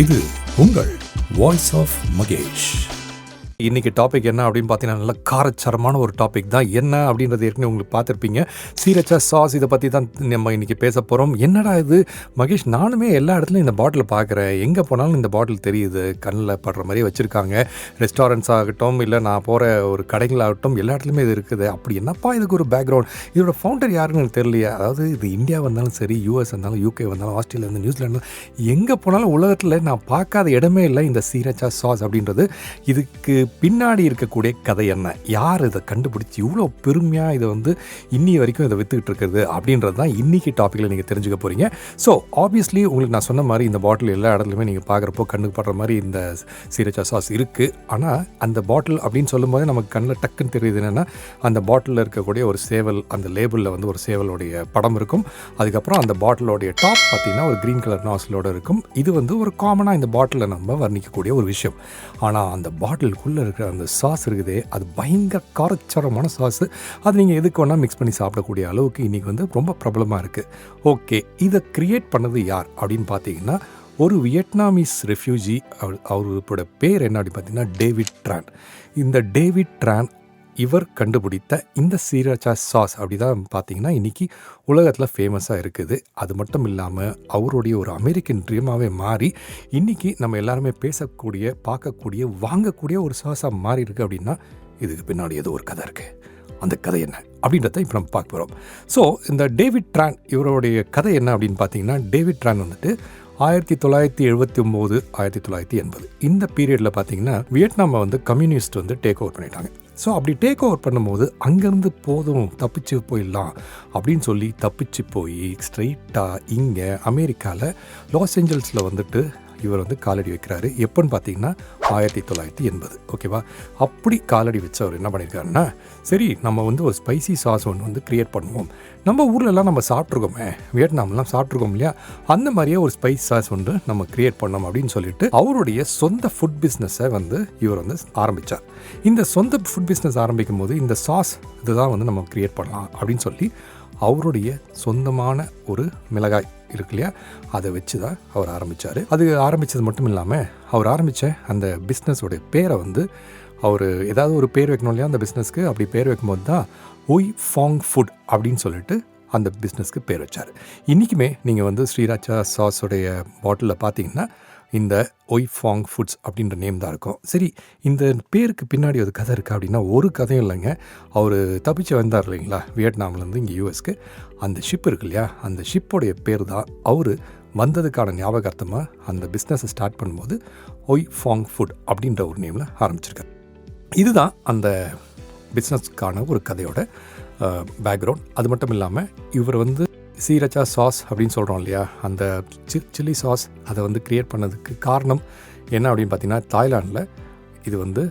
இது உங்கள் voice of Mahesh. இன்றைக்கி டாபிக் என்ன அப்படின்னு பார்த்தீங்கன்னா, நல்ல காரச்சரமான ஒரு டாபிக் தான். என்ன அப்படின்றது ஏற்கனவே உங்களுக்கு பார்த்துருப்பீங்க. சீரச்சா சாஸ், இதை பற்றி தான் நம்ம இன்றைக்கி பேச போகிறோம். என்னடா இது மகேஷ், நானுமே எல்லா இடத்துலையும் இந்த பாட்டில் பார்க்குறேன், எங்கே போனாலும் இந்த பாட்டில் தெரியுது, கண்ணில் படுற மாதிரி வச்சுருக்காங்க. ரெஸ்டாரண்ட்ஸ் ஆகட்டும், இல்லை நான் போகிற ஒரு கடைகளாகட்டும், எல்லா இடத்துலையுமே இது இருக்குது. அப்படி என்னப்பா இதுக்கு ஒரு பேக்ரவுண்ட், இதோட ஃபவுண்டர் யாருன்னு எனக்கு தெரியலையா? அதாவது இது இந்தியா வந்தாலும் சரி, யூஎஸ் வந்தாலும், யூகே வந்தாலும், ஆஸ்திரேலியா வந்து, நியூசிலாந்து, எங்கே போனாலும் உலகத்தில் நான் பார்க்காத இடமே இல்லை இந்த சீரச்சா சாஸ் அப்படின்றது. இதுக்கு பின்னாடி இருக்கக்கூடிய கதை என்ன, யார் இதை கண்டுபிடிச்சி இவ்வளோ பெருமையாக இதை வந்து இன்னி வரைக்கும் இதை விற்றுக்கிட்டு இருக்கிறது அப்படின்றது தான் இன்றைக்கி டாப்பிக்கில் நீங்கள் தெரிஞ்சுக்க போகிறீங்க. ஸோ ஆப்வியஸ்லி உங்களுக்கு நான் சொன்ன மாதிரி இந்த பாட்டில் எல்லா இடத்துலையுமே நீங்கள் பார்க்குறப்போ கண்ணுக்கு படுற மாதிரி இந்த சீரச்சா சாஸ் இருக்குது. ஆனால் அந்த பாட்டில் அப்படின்னு சொல்லும்போது நமக்கு கண்ணில் டக்குன்னு தெரியுது என்னென்னா, அந்த பாட்டிலில் இருக்கக்கூடிய ஒரு சேவல், அந்த லேபிளில் வந்து ஒரு சேவலுடைய படம் இருக்கும். அதுக்கப்புறம் அந்த பாட்டிலோடைய டாப் பார்த்திங்கன்னா ஒரு க்ரீன் கலர் நாஸ்லோடு இருக்கும். இது வந்து ஒரு காமனாக இந்த பாட்டிலில் நம்ம வர்ணிக்கக்கூடிய ஒரு விஷயம். ஆனால் அந்த பாட்டிலுக்குள்ளே இருக்கிற அந்த சாஸ் இருக்குதே, அது பயங்கர காரச்சாரமான சாஸு. அது நீங்கள் எதுக்கு வேணால் மிக்ஸ் பண்ணி சாப்பிடக்கூடிய அளவுக்கு இன்றைக்கி வந்து ரொம்ப பிரபலமாக இருக்குது. ஓகே, இதை க்ரியேட் பண்ணது யார் அப்படின்னு பார்த்தீங்கன்னா, ஒரு வியட்நாமீஸ் ரெஃப்யூஜி. அவரோட பேர் என்ன அப்படின்னு பார்த்தீங்கன்னா டேவிட் ட்ரான். இந்த டேவிட் ட்ரான் இவர் கண்டுபிடித்த இந்த சீரச்சா சாஸ் அப்படி தான் பார்த்தீங்கன்னா இன்றைக்கி உலகத்தில் ஃபேமஸாக இருக்குது. அது மட்டும் இல்லாமல் அவருடைய ஒரு அமெரிக்கன் ட்ரீமாகவே மாறி இன்றைக்கி நம்ம எல்லாருமே பேசக்கூடிய, பார்க்கக்கூடிய, வாங்கக்கூடிய ஒரு சாஸாக மாறி இருக்குது. அப்படின்னா இதுக்கு பின்னாடி ஏதோ ஒரு கதை இருக்குது. அந்த கதை என்ன அப்படின்றத இப்போ நம்ம பார்க்க போகிறோம். ஸோ இந்த டேவிட் ட்ரான் இவருடைய கதை என்ன அப்படின்னு பார்த்தீங்கன்னா, டேவிட் ட்ரான் வந்துட்டு 1979 1980 இந்த பீரியடில் பார்த்தீங்கன்னா வியட்நாமை வந்து கம்யூனிஸ்ட் வந்து டேக் ஓவர் பண்ணிட்டாங்க. ஸோ அப்படி டேக் ஓவர் பண்ணும்போது அங்கேருந்து போதும் தப்பிச்சு போயிடலாம் அப்படின்னு சொல்லி தப்பிச்சு போய் ஸ்ட்ரெயிட்டாக இங்கே அமெரிக்காவில் லாஸ் ஏஞ்சல்ஸில் வந்துட்டு இவர் வந்து காலடி வைக்கிறாரு. எப்போன்னு பார்த்தீங்கன்னா 1980. ஓகேவா? அப்படி காலடி வச்சவர் என்ன பண்ணியிருக்காருன்னா, சரி நம்ம வந்து ஒரு ஸ்பைசி சாஸ் ஒன்று வந்து க்ரியேட் பண்ணுவோம். நம்ம ஊர்லெலாம் நம்ம சாப்பிட்ருக்கோமே, வியட்நாம்லாம் சாப்பிட்ருக்கோம் இல்லையா, அந்த மாதிரியே ஒரு ஸ்பைஸ் சாஸ் ஒன்று நம்ம க்ரியேட் பண்ணோம் அப்படின்னு சொல்லிட்டு அவருடைய சொந்த ஃபுட் பிஸ்னஸை வந்து இவர் வந்து ஆரம்பித்தார். இந்த சொந்த ஃபுட் பிஸ்னஸ் ஆரம்பிக்கும் போது இந்த சாஸ் இதுதான் வந்து நம்ம க்ரியேட் பண்ணலாம் அப்படின்னு சொல்லி அவருடைய சொந்தமான ஒரு மிளகாய் இருக்கு இல்லையா, அதை வச்சு தான் அவர் ஆரம்பித்தார். அது ஆரம்பித்தது மட்டும் இல்லாமல் அவர் ஆரம்பித்த அந்த பிஸ்னஸோடைய பேரை வந்து அவர் ஏதாவது ஒரு பேர் வைக்கணும் இல்லையா அந்த பிஸ்னஸ்க்கு. அப்படி பேர் வைக்கும்போது தான் ஒய் ஃபாங் ஃபுட் அப்படின்னு சொல்லிட்டு அந்த பிஸ்னஸ்க்கு பேர் வச்சார். இன்றைக்குமே நீங்கள் வந்து ஸ்ரீராச்சா சாஸோடைய பாட்டிலில் பார்த்தீங்கன்னா இந்த ஒய் ஃபாங் ஃபுட்ஸ் அப்படின்ற நேம் தான் இருக்கும். சரி, இந்த பேருக்கு பின்னாடி ஒரு கதை இருக்குது அப்படின்னா, ஒரு கதையும் இல்லைங்க. அவர் தப்பிச்சு வந்தார் இல்லைங்களா வியட்நாம்லேருந்து இங்கே யூஎஸ்க்கு. அந்த ஷிப் இருக்கு இல்லையா, அந்த ஷிப்போடைய பேர் தான் அவர் வந்ததுக்கான ஞாபகார்த்தமாக அந்த பிஸ்னஸை ஸ்டார்ட் பண்ணும்போது ஒய் ஃபாங் ஃபுட் அப்படின்ற ஒரு நேமில் ஆரம்பிச்சிருக்கார். இதுதான் அந்த பிஸ்னஸ்க்கான ஒரு கதையோட பேக்ரவுண்ட். அது மட்டும் இல்லாமல் இவர் வந்து சீரச்சா சாஸ் அப்படின்னு சொல்கிறோம் இல்லையா, அந்த சில்லி சாஸ் அதை வந்து க்ரியேட் பண்ணதுக்கு காரணம் என்ன அப்படின்னு பார்த்தீங்கன்னா, தாய்லாண்டில் இது வந்து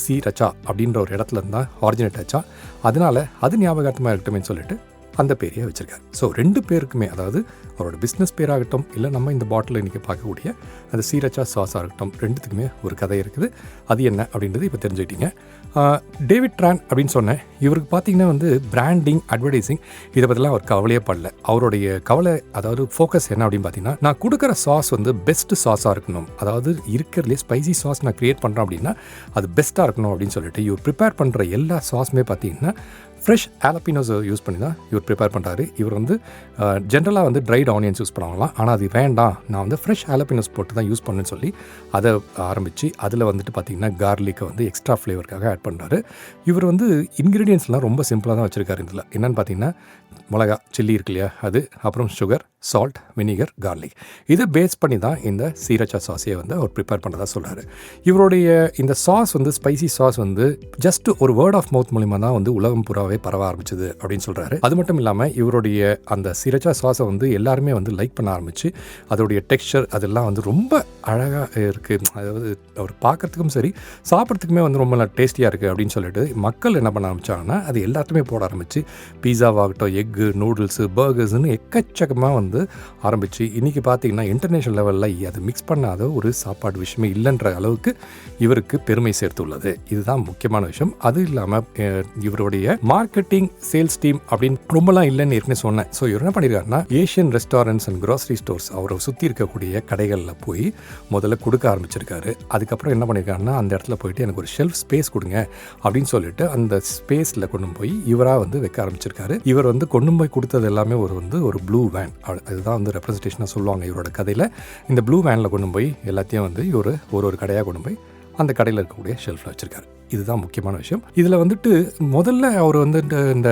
சீரச்சா அப்படின்ற ஒரு இடத்துல இருந்தால் ஆரிஜினேட் ஆச்சா, அதனால் அது ஞாபகார்த்தமாக இருக்கட்டுமே சொல்லிட்டு அந்த பேரையே வச்சுருக்காரு. ஸோ ரெண்டு பேருக்குமே, அதாவது அவரோட பிஸ்னஸ் பேராகட்டும், இல்லை நம்ம இந்த பாட்டில் இன்றைக்கி பார்க்கக்கூடிய அந்த சீரச்சா சாஸாக இருக்கட்டும், ரெண்டுத்துக்குமே ஒரு கதை இருக்குது. அது என்ன அப்படின்றது இப்போ தெரிஞ்சுக்கிட்டீங்க. டேவிட் ட்ரான் அப்படின்னு சொன்னேன். இவருக்கு பார்த்தீங்கன்னா வந்து பிராண்டிங், அட்வர்டைஸிங் இதை பற்றிலாம் அவர் கவலையே படல. அவருடைய கவலை, அதாவது ஃபோக்கஸ் என்ன அப்படின்னு பார்த்தீங்கன்னா, நான் கொடுக்குற சாஸ் வந்து பெஸ்ட்டு சாஸாக இருக்கணும். அதாவது இருக்கிறதுலே ஸ்பைசி சாஸ் நான் க்ரியேட் பண்ணுறேன் அப்படின்னா அது பெஸ்ட்டாக இருக்கணும் அப்படின்னு சொல்லிட்டு இவர் ப்ரிப்பேர் பண்ணுற எல்லா சாஸுமே பார்த்தீங்கன்னா ஃப்ரெஷ் ஆலப்பினோஸ் யூஸ் பண்ணி தான் இவர் ப்ரிப்பேர் பண்ணுறாரு. இவர் வந்து ஜென்ரலாக வந்து ட்ரைட் ஆனியன்ஸ் யூஸ் பண்ணுவாங்களாம். ஆனால் அது வேண்டாம், நான் வந்து ஃப்ரெஷ் ஆலப்பினோஸ் போட்டு தான் யூஸ் பண்ணுன்னு சொல்லி அதை ஆரம்பித்து அதில் வந்துட்டு பார்த்திங்கன்னா கார்லிக்கை வந்து எக்ஸ்ட்ரா ஃப்ளேவருக்காக ஆட் பண்ணுறாரு. இவர் வந்து இன்க்ரீடியன்ஸ்லாம் ரொம்ப சிம்பிளாக தான் வச்சுருக்காரு. இதில் என்னென்னு பார்த்தீங்கன்னா, மிளகா, சில்லி இருக்கு இல்லையா அது, அப்புறம் சுகர், சால்ட், வினிகர், கார்லிக், இதை பேஸ் பண்ணி தான் இந்த சீரச்சா சாஸையை வந்து அவர் ப்ரிப்பேர் பண்ணதாக சொல்கிறாரு. இவருடைய இந்த சாஸ் வந்து ஸ்பைசி சாஸ் வந்து ஜஸ்ட் ஒரு வேர்ட் ஆஃப் மவுத் மூலிமா தான் வந்து உலகம் பூராவே பரவ ஆரம்பிச்சது அப்படின்னு சொல்கிறாரு. அது மட்டும் இல்லாமல் இவருடைய அந்த சீரச்சா சாஸை வந்து எல்லாருமே வந்து லைக் பண்ண ஆரம்பித்து அதோடைய டெக்ஸ்சர் அதெல்லாம் வந்து ரொம்ப அழகாக இருக்குது. அதாவது அவர் பார்க்குறதுக்கும் சரி, சாப்பிட்றதுக்குமே வந்து ரொம்ப டேஸ்டியாக இருக்குது அப்படின்னு சொல்லிட்டு மக்கள் என்ன பண்ண ஆரம்பித்தாங்கன்னா அது எல்லாத்தையுமே போட ஆரம்பித்து, பீஸாவாகட்டும், எக்கு, நூடுல்ஸு, பர்கர்ஸ்னு எக்கச்சக்கமாக வந்து ஆரம்பித்து இன்றைக்கி பார்த்திங்கன்னா இன்டர்நேஷ்னல் லெவலில் அது மிக்ஸ் பண்ணாத ஒரு சாப்பாடு விஷயமே இல்லைன்ற அளவுக்கு இவருக்கு பெருமை சேர்த்துள்ளது. இதுதான் முக்கியமான விஷயம். அது இல்லாமல் இவருடைய மார்க்கெட்டிங் சேல்ஸ் டீம் அப்படின்னு ரொம்பலாம் இல்லைன்னு ஏற்கனவே சொன்னேன். ஸோ இவர் என்ன பண்ணியிருக்காருன்னா Asian restaurants and grocery stores அவரை சுற்றி இருக்கக்கூடிய கடைகளில் போய் முதல்ல கொடுக்க ஆரம்பிச்சிருக்காரு. அதுக்கப்புறம் என்ன பண்ணியிருக்காருன்னா அந்த இடத்துல போயிட்டு எனக்கு ஒரு ஷெல்ஃப் ஸ்பேஸ் கொடுங்க அப்படின்னு சொல்லிட்டு அந்த ஸ்பேஸில் கொண்டு போய் இவராக வந்து வைக்க ஆரம்பிச்சிருக்காரு. இவர் வந்து கொண்டு போய் கொடுத்தது எல்லாமே ஒரு ப்ளூ வேன், அதுதான் வந்து ரெப்ரஸன்டேஷனாக சொல்லுவாங்க இவரோட கதையில். இந்த ப்ளூ வேனில் கொண்டு போய் எல்லாத்தையும் வந்து இவர் ஒரு கடையாக கொண்டு போய் அந்த கடையில் இருக்கக்கூடிய ஷெல்ஃபில் வச்சுருக்காரு. இதுதான் முக்கியமான விஷயம். இதில் வந்துட்டு முதல்ல அவர் வந்து இந்த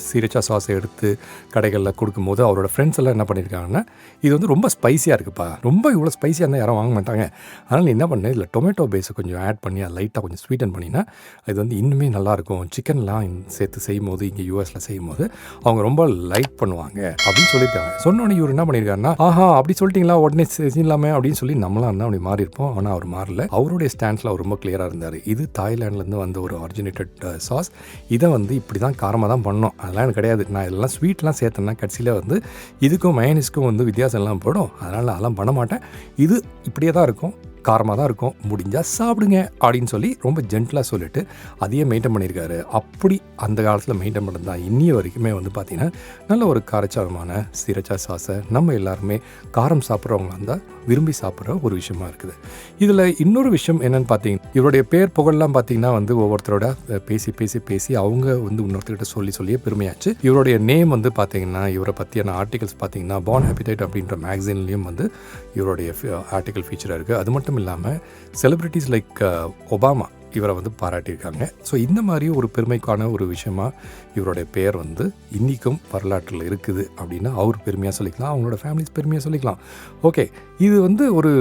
சீரச்சா சாஸை எடுத்து கடைகளில் கொடுக்கும்போது அவரோட ஃப்ரெண்ட்ஸ் எல்லாம் என்ன பண்ணியிருக்காங்கன்னா, இது வந்து ரொம்ப ஸ்பைஸியாக இருக்குப்பா, ரொம்ப இவ்வளோ ஸ்பைஸியாக இருந்தால் யாரும் வாங்க மாட்டாங்க, அதனால் நீ என்ன பண்ணு இதில் டொமேட்டோ பேஸை கொஞ்சம் ஆட் பண்ணி அதை லைட்டாக கொஞ்சம் ஸ்வீட்டன் பண்ணினா இது வந்து இன்னுமே நல்லாயிருக்கும், சிக்கன்லாம் சேர்த்து செய்யும் போது இங்கே யூஎஸில் செய்யும் போது அவங்க ரொம்ப லைக் பண்ணுவாங்க அப்படின்னு சொல்லியிருக்காங்க. சொன்னோடனே இவர் என்ன பண்ணியிருக்காருன்னா, ஆஹா அப்படி சொல்லிட்டீங்களா, உடனே செஞ்சிடலாமே அப்படின்னு சொல்லி நம்மளாம் இருந்தால் அப்படி மாறி இருப்போம். ஆனால் அவர் மாறல. அவருடைய ஸ்டாண்ட்ஸில் அவர் ரொம்ப கிளியராக இருந்தார். இது தாய்லாண்டில் வந்து ஒரு ஆரிஜினேட்டட் சாஸ், இதை வந்து இப்படி தான் காரமாக தான் பண்ணோம், அதெல்லாம் எனக்கு கிடையாது, நான் இதெல்லாம் ஸ்வீட்லாம் சேர்த்தேன்னா கடைசியில் வந்து இதுக்கும் மயோனீஸ்க்கும் வந்து வித்தியாசம் எல்லாம் போடும், அதனால் அதெல்லாம் பண்ண மாட்டேன், இது இப்படியே தான் இருக்கும், காரமாக தான் இருக்கும், முடிஞ்சால் சாப்பிடுங்க அப்படின்னு சொல்லி ரொம்ப ஜென்டலாக சொல்லிட்டு அதையே மெயின்டைன் பண்ணியிருக்காரு. அப்படி அந்த காலத்தில் மெயின்டைன் பண்ணது தான் இன்னிய வரைக்குமே வந்து பார்த்திங்கன்னா நல்ல ஒரு காரச்சாரமான சீரச்சா சாஸை நம்ம எல்லாருமே காரம் சாப்பிட்றவங்க இருந்தால் விரும்பி சாப்பிட்ற ஒரு விஷயமா இருக்குது. இதில் இன்னொரு விஷயம் என்னென்னு பார்த்தீங்கன்னா, இவருடைய பேர் புகழ்லாம் பார்த்திங்கன்னா வந்து ஒவ்வொருத்தரோட பேசி பேசி பேசி அவங்க வந்து இன்னொருத்தர்கிட்ட சொல்லியே பெருமையாச்சு. இவருடைய நேம் வந்து பார்த்திங்கன்னா இவரை பற்றியான ஆர்டிகல்ஸ் பார்த்திங்கன்னா பார்ன் ஹேபிடைட் அப்படின்ற மேக்சின்லேயும் வந்து இவருடைய ஆர்டிக்கல் ஃபீச்சராக இருக்குது. அது மட்டும் இல்லாமல் செலிபிரிட்டிஸ் லைக் ஒபாமா இவரை வந்து பாராட்டியிருக்காங்க. ஸோ இந்த மாதிரி ஒரு பெருமைக்கான ஒரு விஷயமா இவருடைய பெயர் வந்து இன்றைக்கும் வரலாற்றில் இருக்குது அப்படின்னு அவர் பெருமையாக சொல்லிக்கலாம், அவங்களோட ஃபேமிலிஸ் பெருமையாக சொல்லிக்கலாம். ஓகே, இது வந்து ஒரு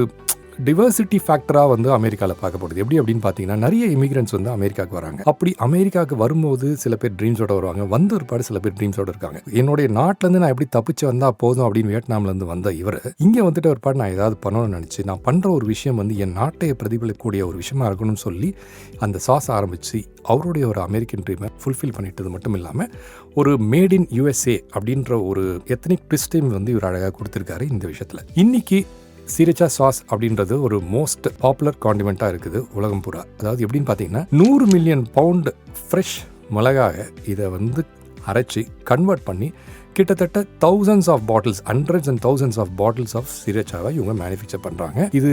டிவர்சிட்டி ஃபேக்டராக வந்து அமெரிக்காவில் பார்க்கப்படுது. எப்படி அப்படின்னு பார்த்தீங்கன்னா, நிறைய இமிகிரண்ட்ஸ் வந்து அமெரிக்காவுக்கு வராங்க. அப்படி அமெரிக்காவுக்கு வரும்போது சில பேர் ட்ரீம்ஸோடு வருவாங்க, வந்து ஒரு பாடு சில பேர் ட்ரீம்ஸோடு இருக்காங்க. என்னுடைய நாட்டிலேருந்து நான் எப்படி தப்பிச்சு வந்தால் போதும் அப்படின்னு வியட்நாம்லேருந்து வந்த இவர் இங்கே வந்துட்டு ஒரு பாடு நான் ஏதாவது பண்ணணும்னு நினச்சி நான் பண்ணுற ஒரு விஷயம் வந்து என் நாட்டை பிரதிபலிக்கக்கூடிய ஒரு விஷயமா இருக்கணும்னு சொல்லி அந்த சாஸ் ஆரம்பித்து அவருடைய ஒரு அமெரிக்கன் ட்ரீமை ஃபுல்ஃபில் பண்ணிட்டது மட்டும் இல்லாமல் ஒரு மேட் இன் யூஎஸ்ஏ அப்படின்ற ஒரு எத்தனிக் ட்விஸ்டையும் வந்து இவர் அழகாக கொடுத்துருக்காரு இந்த விஷயத்தில். இன்னைக்கு சீரச்சா சாஸ் அப்படின்றது ஒரு மோஸ்ட் பாப்புலர் காண்டிமெண்ட்டாக இருக்குது உலகம் பூரா. அதாவது எப்படின்னு பார்த்தீங்கன்னா 100 மில்லியன் பவுண்டு ஃப்ரெஷ் மிளகாயை இதை வந்து அரைச்சி கன்வெர்ட் பண்ணி கிட்டத்தட்ட thousands of bottles, hundreds and thousands of bottles of சீரச்சாவை இவங்க மேனுஃபேக்சர் பண்ணுறாங்க. இது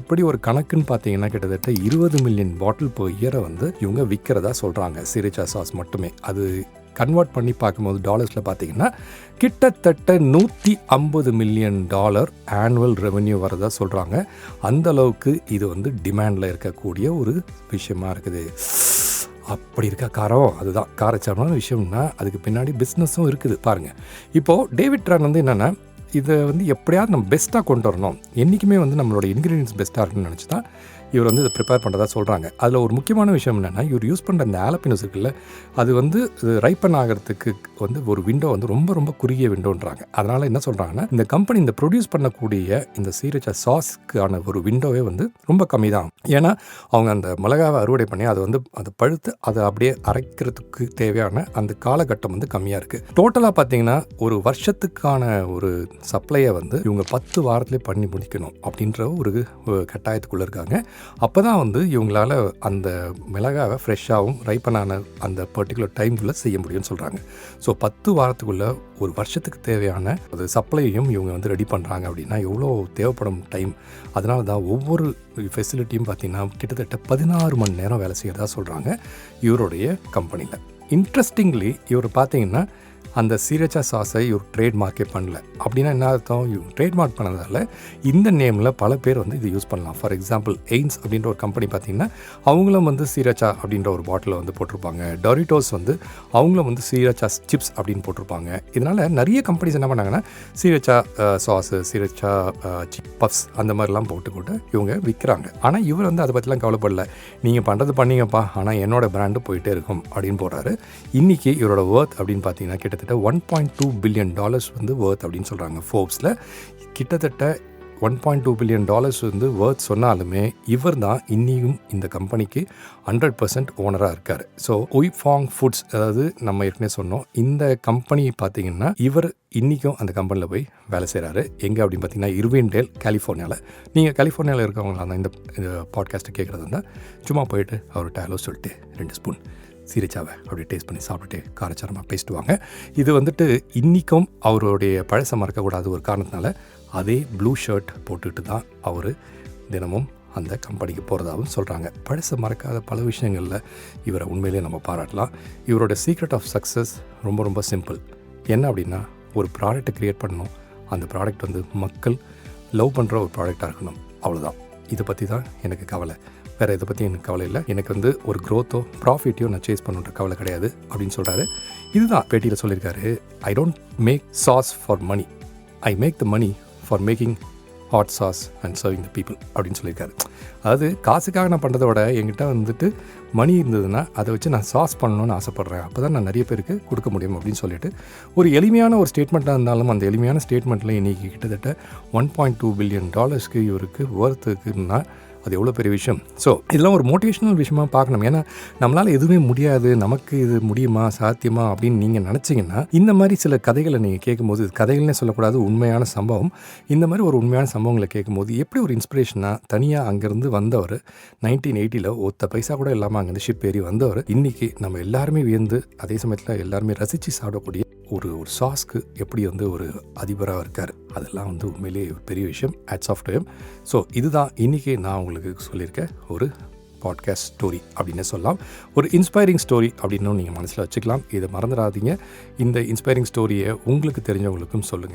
எப்படி ஒரு கணக்குன்னு பார்த்தீங்கன்னா கிட்டத்தட்ட 20 மில்லியன் பாட்டில் per year வந்து இவங்க விற்கிறதா சொல்கிறாங்க சீரச்சா சாஸ் மட்டுமே. அது கன்வெர்ட் பண்ணி பார்க்கும்போது டாலர்ஸில் பார்த்தீங்கன்னா கிட்டத்தட்ட $150 மில்லியன் ஆனுவல் ரெவென்யூ வரதா சொல்கிறாங்க. அந்தளவுக்கு இது வந்து டிமாண்டில் இருக்கக்கூடிய ஒரு விஷயமா இருக்குது. அப்படி இருக்க காரம், அதுதான் காரச்சாரமான விஷயம்னா அதுக்கு பின்னாடி பிஸ்னஸும் இருக்குது பாருங்கள். இப்போது டேவிட் ட்ரான் வந்து என்னென்னா, இதை வந்து எப்படியாவது நம்ம பெஸ்ட்டாக கொண்டு வரணும், என்றைக்குமே வந்து நம்மளோட இன்க்ரீடியன்ஸ் பெஸ்ட்டாக இருக்குன்னு நினச்சி தான் இவர் வந்து இதை ப்ரிப்பேர் பண்ணுறதா சொல்கிறாங்க. அதில் ஒரு முக்கியமான விஷயம் என்னென்னா, இவர் யூஸ் பண்ணுற அந்த ஆலப்பினஸ் இருக்குல்ல, அது வந்து ரைப்பன் ஆகிறதுக்கு வந்து ஒரு விண்டோ வந்து ரொம்ப ரொம்ப குறுகிய விண்டோன்றாங்க. அதனால் என்ன சொல்கிறாங்கன்னா, இந்த கம்பெனி இந்த ப்ரொடியூஸ் பண்ணக்கூடிய இந்த சீரச்சா சாஸ்க்கான ஒரு விண்டோவே வந்து ரொம்ப கம்மி தான். ஏன்னா அவங்க அந்த மிளகாவை அறுவடை பண்ணி அதை வந்து அதை பழுத்து அதை அப்படியே அரைக்கிறதுக்கு தேவையான அந்த காலகட்டம் வந்து கம்மியாக இருக்குது. டோட்டலாக பார்த்தீங்கன்னா ஒரு வருஷத்துக்கான ஒரு சப்ளையை வந்து இவங்க 10 வாரத்திலே பண்ணி முடிக்கணும் அப்படின்ற ஒரு கட்டாயத்துக்குள்ளே இருக்காங்க. அப்போ தான் வந்து இவங்களால அந்த மிளகாவை ஃப்ரெஷ்ஷாகவும் ரைப்பனான அந்த பர்டிகுலர் டைம்குள்ளே செய்ய முடியும்னு சொல்கிறாங்க. ஸோ 10 வாரத்துக்குள்ளே ஒரு வருஷத்துக்கு தேவையான ஒரு சப்ளையும் இவங்க வந்து ரெடி பண்ணுறாங்க. அப்படின்னா எவ்வளோ தேவைப்படும் டைம். அதனால தான் ஒவ்வொரு ஃபெசிலிட்டியும் பார்த்திங்கன்னா கிட்டத்தட்ட 16 மணி நேரம் வேலை செய்கிறதா சொல்கிறாங்க இவருடைய கம்பெனியில். இன்ட்ரெஸ்டிங்லி இவர் பார்த்தீங்கன்னா அந்த சீரச்சா சாஸை இவர் ட்ரேட்மார்க்கே பண்ணல. அப்படின்னா என்ன அர்த்தம், இவர் ட்ரேட்மார்க் பண்ணதால் இந்த நேமில் பல பேர் வந்து இது யூஸ் பண்ணலாம். ஃபார் எக்ஸாம்பிள் எய்ன்ஸ் அப்படின்ற ஒரு கம்பெனி பார்த்திங்கன்னா அவங்களும் வந்து சீரச்சா அப்படின்ற ஒரு பாட்டிலை வந்து போட்டிருப்பாங்க. டொரிட்டோஸ் வந்து அவங்களும் வந்து சீரச்சா சிப்ஸ் அப்படின்னு போட்டிருப்பாங்க. இதனால் நிறைய கம்பெனிஸ் என்ன பண்ணாங்கன்னா சீரச்சா சாஸு, சீரச்சா பஃப்ஸ் அந்த மாதிரிலாம் போட்டு இவங்க விற்கிறாங்க. ஆனால் இவர் வந்து அதை பற்றிலாம் கவலைப்படல, நீங்கள் பண்ணுறது பண்ணீங்கப்பா, ஆனால் என்னோட பிராண்டு போயிட்டே இருக்கும் அப்படின்னு போடுறாரு. இன்றைக்கி இவரோட ஒர்த் அப்படின்னு பார்த்தீங்கன்னா கிட்டத்தட்ட $1.2 பில்லியன் வந்து ஒர்த் அப்படின்னு சொல்கிறாங்க ஃபோர்ப்ஸில். கிட்டத்தட்ட $1.2 பில்லியன் வந்து வேர்த் சொன்னாலுமே இவர் தான் இன்னியும் இந்த கம்பெனிக்கு 100% ஓனராக இருக்கார். ஸோ உய்ஃபாங் ஃபுட்ஸ், அதாவது நம்ம ஏற்கனவே சொன்னோம், இந்த கம்பெனி பார்த்தீங்கன்னா இவர் இன்றைக்கும் அந்த கம்பெனியில் போய் வேலை செய்கிறாரு. எங்கே அப்படின்னு பார்த்தீங்கன்னா இர்வின்டேல், கலிஃபோர்னியாவில். நீங்கள் கலிஃபோர்னியாவில் இருக்கவங்களா தான் இந்த பாட்காஸ்ட்டை கேட்குறது இருந்தால் சும்மா போயிட்டு அவர்கிட்ட ஹலோ சொல்லிட்டு 2 ஸ்பூன் சீரச்சாவை அப்படியே டேஸ்ட் பண்ணி சாப்பிட்டுட்டு காரச்சாரமாக பேசிட்டு வாங்க. இது வந்துட்டு இன்றைக்கும் அவருடைய பழசை மறக்கக்கூடாது ஒரு காரணத்தினால அதே ப்ளூ ஷர்ட் போட்டுக்கிட்டு தான் அவர் தினமும் அந்த கம்பெனிக்கு போகிறதாகவும் சொல்கிறாங்க. பழசை மறக்காத பல விஷயங்களில் இவரை உண்மையிலேயே நம்ம பாராட்டலாம். இவரோட சீக்ரெட் ஆஃப் சக்ஸஸ் ரொம்ப ரொம்ப சிம்பிள். என்ன அப்படின்னா, ஒரு ப்ராடக்ட்டை க்ரியேட் பண்ணணும், அந்த ப்ராடக்ட் வந்து மக்கள் லவ் பண்ணுற ஒரு ப்ராடக்டாக இருக்கணும், அவ்வளோதான். இதை பற்றி தான் எனக்கு கவலை, வேறு இதை பற்றி எனக்கு கவலை இல்லை. எனக்கு வந்து ஒரு க்ரோத்தோ ப்ராஃபிட்டையோ நான் சேஸ் பண்ணுற கவலை கிடையாது அப்படின்னு சொல்கிறாரு. இதுதான் பேட்டியில் சொல்லியிருக்காரு. I don't make sauce for money, I make the money for making hot sauce and serving the people அப்படின்னு சொல்லியிருக்காரு. அதாவது காசுக்காக நான் பண்ணுறத விட என்கிட்ட வந்துட்டு மணி இருந்ததுன்னா அதை வச்சு நான் சாஸ் பண்ணணும்னு ஆசைப்பட்றேன், அப்போ தான் நான் நிறைய பேருக்கு கொடுக்க முடியும் அப்படின்னு சொல்லிட்டு ஒரு எளிமையான ஒரு ஸ்டேட்மெண்ட்டாக இருந்தாலும் அந்த எளிமையான ஸ்டேட்மெண்ட்டில் இன்றைக்கி கிட்டத்தட்ட $1.2 பில்லியன் இவருக்கு ஒர்த்துக்குன்னா அது எவ்வளோ பெரிய விஷயம். ஸோ இதெல்லாம் ஒரு மோட்டிவேஷனல் விஷயமாக பார்க்கணும். ஏன்னா நம்மளால் எதுவுமே முடியாது, நமக்கு இது முடியுமா, சாத்தியமா அப்படின்னு நீங்கள் நினச்சிங்கன்னா இந்த மாதிரி சில கதைகளை நீங்கள் கேட்கும்போது, கதைகள்னே சொல்லக்கூடாது, உண்மையான சம்பவம், இந்த மாதிரி ஒரு உண்மையான சம்பவங்களை கேட்கும்போது எப்படி ஒரு இன்ஸ்பிரேஷனாக தனியாக அங்கேருந்து வந்தவர் 1980 ஒத்த பைசா கூட இல்லாமல் அங்கேருந்து ஷிப் ஏறி வந்தவர் இன்றைக்கி நம்ம எல்லாருமே வியந்து அதே சமயத்தில் எல்லாருமே ரசித்து சாப்பிடக்கூடிய ஒரு சாஸ்க்கு எப்படி வந்து ஒரு அதிபராக இருக்கார். அதெல்லாம் வந்து உண்மையிலேயே ஒரு பெரிய விஷயம். Hats off to him. So இதுதான் இன்றைக்கி நான் உங்களுக்கு சொல்லியிருக்க ஒரு பாட்காஸ்ட் ஸ்டோரி அப்படின்னு சொல்லலாம். ஒரு இன்ஸ்பைரிங் ஸ்டோரி அப்படின்னு நீங்கள் மனசில் வச்சுக்கலாம். இதை மறந்துடாதீங்க. இந்த இன்ஸ்பைரிங் ஸ்டோரியை உங்களுக்கு தெரிஞ்சவங்களுக்கும் சொல்லுங்கள்.